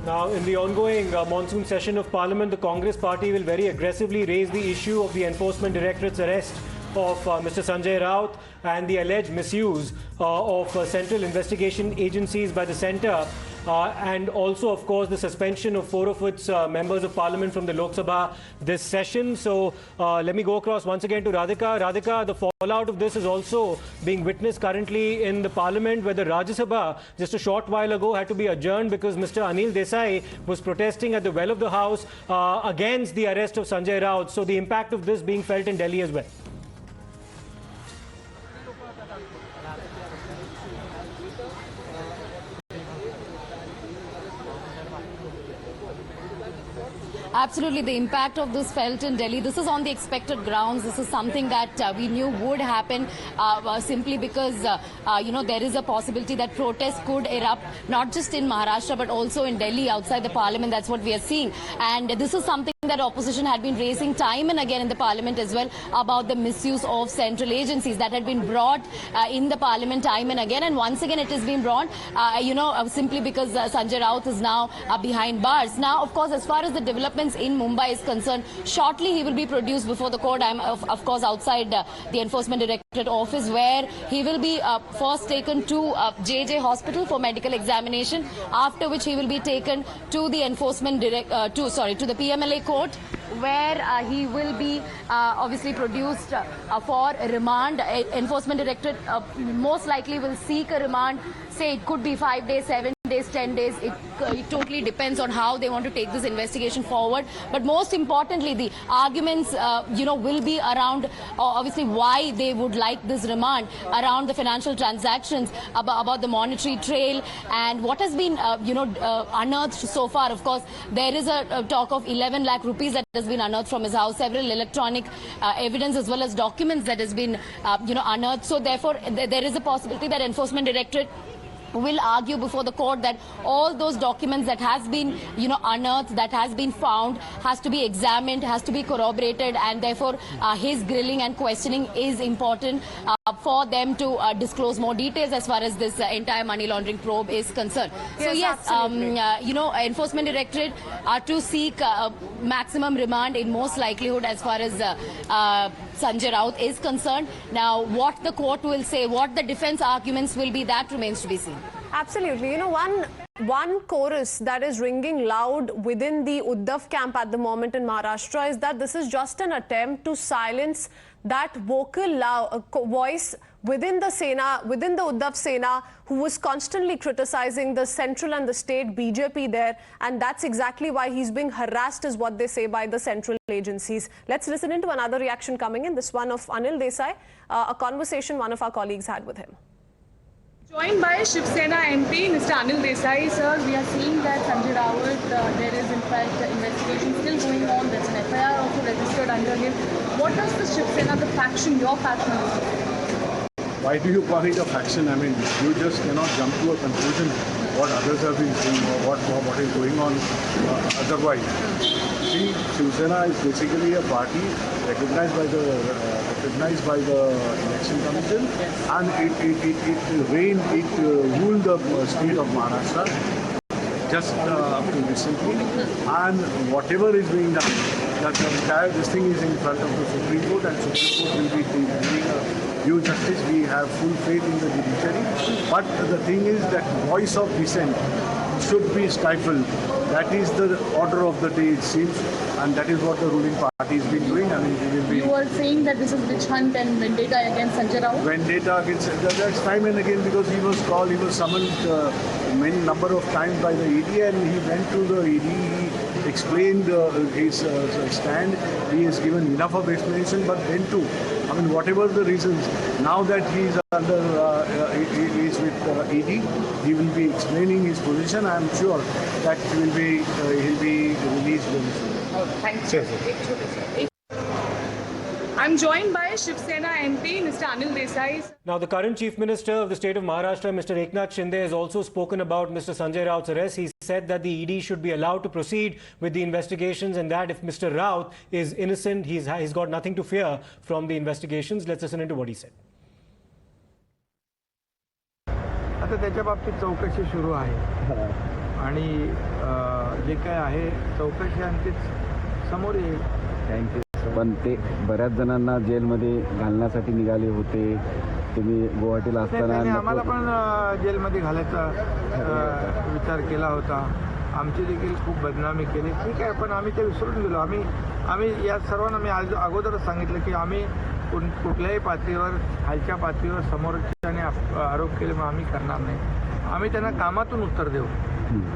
Now, in the ongoing monsoon session of Parliament, the Congress party will very aggressively raise the issue of the Enforcement Directorate's arrest of Mr. Sanjay Raut and the alleged misuse of central investigation agencies by the centre. And also, of course, the suspension of 4 of its members of parliament from the Lok Sabha this session. So let me go across once again to Radhika. Radhika, the fallout of this is also being witnessed currently in the parliament, where the Rajya Sabha just a short while ago had to be adjourned because Mr. Anil Desai was protesting at the well of the House against the arrest of Sanjay Raut. So the impact of this being felt in Delhi as well. Absolutely, the impact of this felt in Delhi. This is on the expected grounds. This is something that we knew would happen simply because, there is a possibility that protests could erupt, not just in Maharashtra, but also in Delhi, outside the parliament. That's what we are seeing. And this is something that opposition had been raising time and again in the parliament as well, about the misuse of central agencies that had been brought in the parliament time and again. And once again, it has been brought, simply because Sanjay Raut is now behind bars. Now, of course, as far as the developments in Mumbai is concerned, shortly he will be produced before the court. I'm of course outside the Enforcement Directorate office, where he will be first taken to JJ Hospital for medical examination, after which he will be taken to the to the PMLA court, where he will be obviously produced for remand. Enforcement Directorate most likely will seek a remand. Say it could be 5 days, 7 days, 10 days. It totally depends on how they want to take this investigation forward. But most importantly, the arguments, will be around obviously why they would like this remand, around the financial transactions, about the monetary trail, and what has been, unearthed so far. Of course, there is a talk of 11 lakh rupees that has been unearthed from his house, several electronic evidence as well as documents that has been, unearthed. So therefore, there is a possibility that Enforcement Directorate will argue before the court that all those documents that has been, unearthed, that has been found, has to be examined, has to be corroborated, and therefore his grilling and questioning is important for them to disclose more details as far as this entire money laundering probe is concerned. Yes, so yes, Enforcement Directorate are to seek maximum remand in most likelihood as far as Sanjay Raut is concerned. Now, what the court will say, what the defense arguments will be, that remains to be seen. Absolutely. One chorus that is ringing loud within the Uddhav camp at the moment in Maharashtra is that this is just an attempt to silence that vocal voice within the Sena, within the Uddhav Sena, who was constantly criticizing the central and the state BJP there. And that's exactly why he's being harassed, is what they say, by the central agencies. Let's listen into another reaction coming in, this one of Anil Desai, a conversation one of our colleagues had with him. Joined by Shiv Sena MP, Mr. Anil Desai. Sir, we are seeing that Sanjay Raut, there is in fact investigation still going on. There's an FIR also registered under him. What does the Shiv Sena, the faction, your faction, is? Why do you call it a faction? I mean, you just cannot jump to a conclusion what others have been doing or what is going on otherwise. See, Shiv Sena is basically a party recognized by the election commission, and it ruled the state of Maharashtra just up to recently, and whatever is being done, that the entire this thing is in front of the Supreme Court, and Supreme Court will be doing due justice. We have full faith in the judiciary, but the thing is that voice of dissent should be stifled. That is the order of the day, it seems, and that is what the ruling party has been doing. I mean, it will be. You are saying that this is witch hunt and vendetta against Sanjay Raut? Vendetta against, that's time and again, because he was called, he was summoned many number of times by the ED, and he went to the ED, he explained his stand, he has given enough of explanation, but then too, I mean, whatever the reasons, now that he is he is with ED, he will be explaining his position. I am sure that he'll be released very soon. Thank you. I'm joined by Shiv Sena MP, Mr. Anil Desai. Now, the current Chief Minister of the state of Maharashtra, Mr. Eknath Shinde, has also spoken about Mr. Sanjay Raut's arrest. He said that the ED should be allowed to proceed with the investigations, and that if Mr. Raut is innocent, he's got nothing to fear from the investigations. Let's listen into what he said. आता त्याच्या बाबतीत चौकशी सुरू आहे आणि जे काय आहे चौकशी आणि तेच समोर येईल. थँक्यू. पण ते बऱ्याच जणांना जेलमध्ये घालण्यासाठी निघाले होते. तुम्ही गुवाहाटीला असताना त्यांनी आम्हाला पण जेलमध्ये घालायचा विचार केला होता. आमची देखील खूप बदनामी केली. ठीक आहे, पण आम्ही ते विसरून गेलो. आम्ही या सर्वांना मी आज अगोदरच सांगितलं की आम्ही कुठल्याही पातळीवर खालच्या पातळीवर समोरच्याने आरोप केले मग आम्ही करणार नाही. आम्ही त्यांना कामातून उत्तर देऊ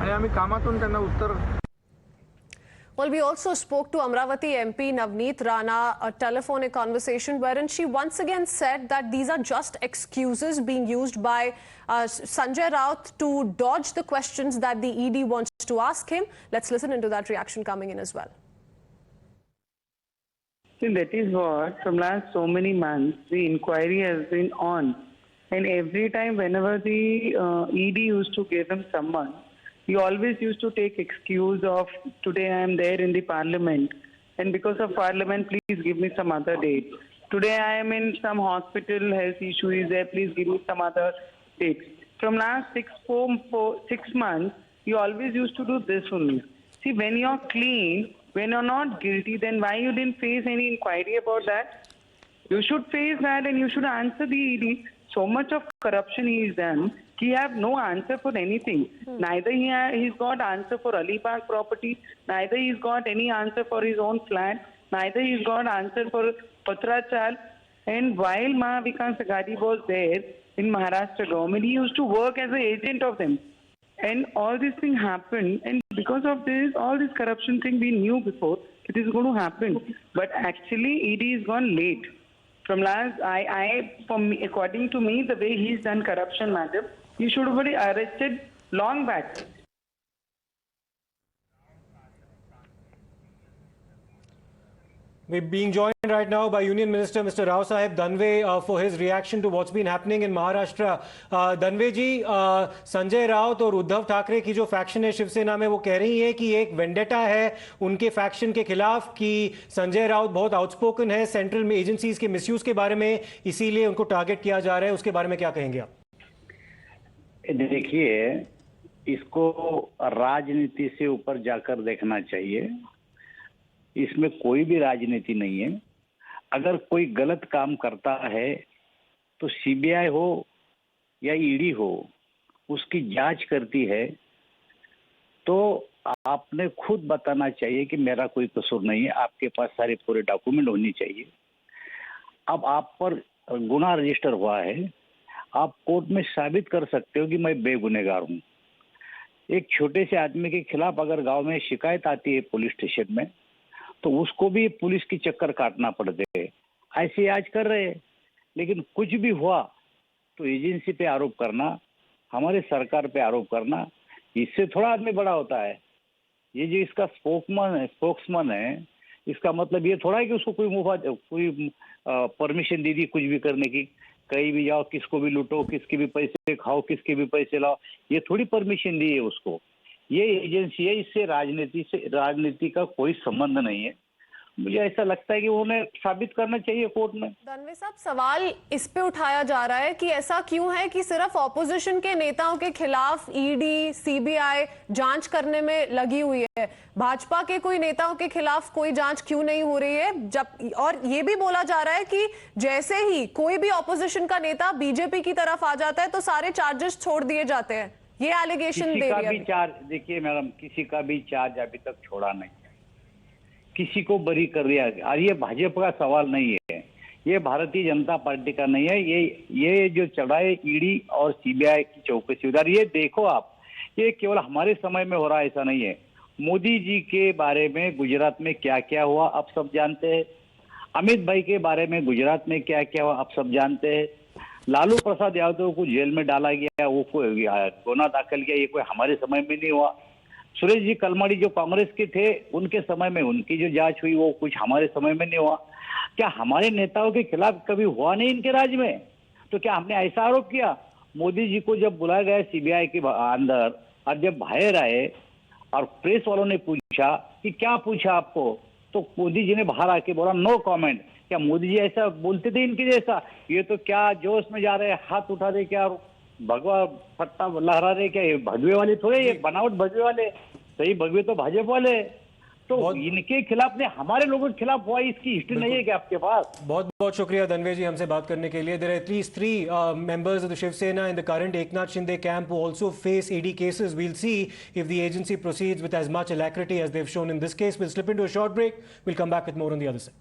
आणि आम्ही कामातून त्यांना उत्तर. Well, we also spoke to Amravati MP Navneet Rana, a telephonic conversation wherein she once again said that these are just excuses being used by Sanjay Raut to dodge the questions that the ED wants to ask him. Let's listen into that reaction coming in as well. See, that is what, from last so many months, the inquiry has been on. And every time whenever the ED used to give him someone, he always used to take excuse of, today I am there in the parliament, and because of parliament, please give me some other date. Today I am in some hospital, health issue is there, please give me some other date. From last 6 months, he always used to do this only. See, when you're clean, when you're not guilty, then why you didn't face any inquiry about that? You should face that and you should answer the ED. So much of corruption he has done. He have no answer for anything. Neither he's got answer for Alibag property, neither he's got any answer for his own flat, neither he's got answer for Patra Chawl. And while Mahavikas Agadi was there in Maharashtra government, he used to work as an agent of them. And all this thing happened, and because of this, all this corruption thing we knew before it is going to happen. But actually ED is gone late. From last, according to me, the way he's done corruption, madam, he should have been arrested long back. We're being joined right now by Union Minister Mr. Rao Sahib Danve for his reaction to what's been happening in Maharashtra. Danve जी, संजय राउत और उद्धव ठाकरे की जो faction है शिवसेना में, वो कह रही है कि एक वेंडेटा है उनके फैक्शन के खिलाफ कि संजय राउत बहुत आउटस्पोकन है सेंट्रल में एजेंसीज के मिसयूज के बारे में, इसीलिए उनको टारगेट किया जा रहा है. उसके बारे में क्या कहेंगे आप? देखिए, इसको राजनीति से ऊपर जाकर देखना चाहिए. इसमें कोई भी राजनीति नहीं है. अगर कोई गलत काम करता है तो सीबीआई हो या ईडी हो, उसकी जांच करती है तो आपने खुद बताना चाहिए कि मेरा कोई कसूर नहीं है. आपके पास सारे पूरे डॉक्यूमेंट होनी चाहिए. अब आप पर गुनाह रजिस्टर हुआ है, आप कोर्ट में साबित कर सकते हो कि मैं बेगुनहगार हूं. एक छोटे से आदमी के खिलाफ अगर गांव में शिकायत आती है पुलिस स्टेशन में, तो उसको भी पुलिस की चक्कर काटना पड़ते है. ऐसे आज कर रहे हैं. लेकिन कुछ भी हुआ तो एजेंसी पे आरोप करना, हमारे सरकार पे आरोप करना, इससे थोड़ा आदमी बड़ा होता है. ये जो इसका स्पोक्समैन है, इसका मतलब ये थोड़ा है कि उसको कोई परमिशन दे दी कुछ भी करने की. कहीं भी जाओ, किसको भी लूटो, किसके भी पैसे खाओ, किसके भी पैसे लाओ, ये थोड़ी परमिशन दी है उसको. ये एजेंसी है, इससे राजनीति का कोई संबंध नहीं है. मुझे ऐसा लगता है कि उन्हें साबित करना चाहिए कोर्ट में. दानवे साहब, सवाल इस पे उठाया जा रहा है कि ऐसा क्यों है कि सिर्फ ऑपोजिशन के नेताओं के खिलाफ ईडी सीबीआई जांच करने में लगी हुई है, भाजपा के कोई नेताओं के खिलाफ कोई जांच क्यों नहीं हो रही है? जब और ये भी बोला जा रहा है कि जैसे ही कोई भी ऑपोजिशन का नेता बीजेपी की तरफ आ जाता है तो सारे चार्जेस छोड़ दिए जाते हैं. ये एलिगेशन दे रही है. देखिए मैडम, किसी का भी चार्ज अभी तक छोड़ा नहीं, किसी को बरी कर दिया. और ये भाजपा का सवाल नहीं है, ये भारतीय जनता पार्टी का नहीं है. ये जो चल रहा है ईडी और सीबीआई की चौकसी उधर, ये देखो आप, ये केवल हमारे समय में हो रहा है ऐसा नहीं है. मोदी जी के बारे में गुजरात में क्या क्या हुआ आप सब जानते हैं. अमित भाई के बारे में गुजरात में क्या क्या हुआ आप सब जानते हैं. लालू प्रसाद यादव को जेल में डाला गया, वो कोई गुना दाखिल किया, ये कोई हमारे समय में नहीं हुआ. सुरेश जी कलमाड़ी जो कांग्रेस के थे, उनके समय में उनकी जो जांच हुई वो कुछ हमारे समय में नहीं हुआ. क्या हमारे नेताओं के खिलाफ कभी हुआ नहीं इनके राज्य में? तो क्या हमने ऐसा आरोप किया? मोदी जी को जब बुलाया गया सीबीआई के अंदर और जब बाहर आए और प्रेस वालों ने पूछा कि क्या पूछा आपको, तो मोदी जी ने बाहर आके बोला नो कमेंट. क्या मोदी जी ऐसा बोलते थे इनके जैसा? ये तो क्या जोश में जा रहे हैं, हाथ उठा रहे, क्या भगवा फट्टा लहरा रहे, क्या ये भगवे वाले थोड़े, ये बनावट भगवे वाले. सही भगवे तो भाजपा वाले, तो इनके खिलाफ ने हमारे लोगों के खिलाफ हुआ, इसकी हिस्ट्री नहीं है क्या आपके पास? बहुत बहुत शुक्रिया धनवे जी हमसे बात करने के लिए. There are at least 3 members of the Shiv Sena in the current Eknath Shinde camp who also face ED cases. We'll see if the agency proceeds with as much alacrity as they've shown in this case. We'll slip into a short break. We'll come back with more on the other side.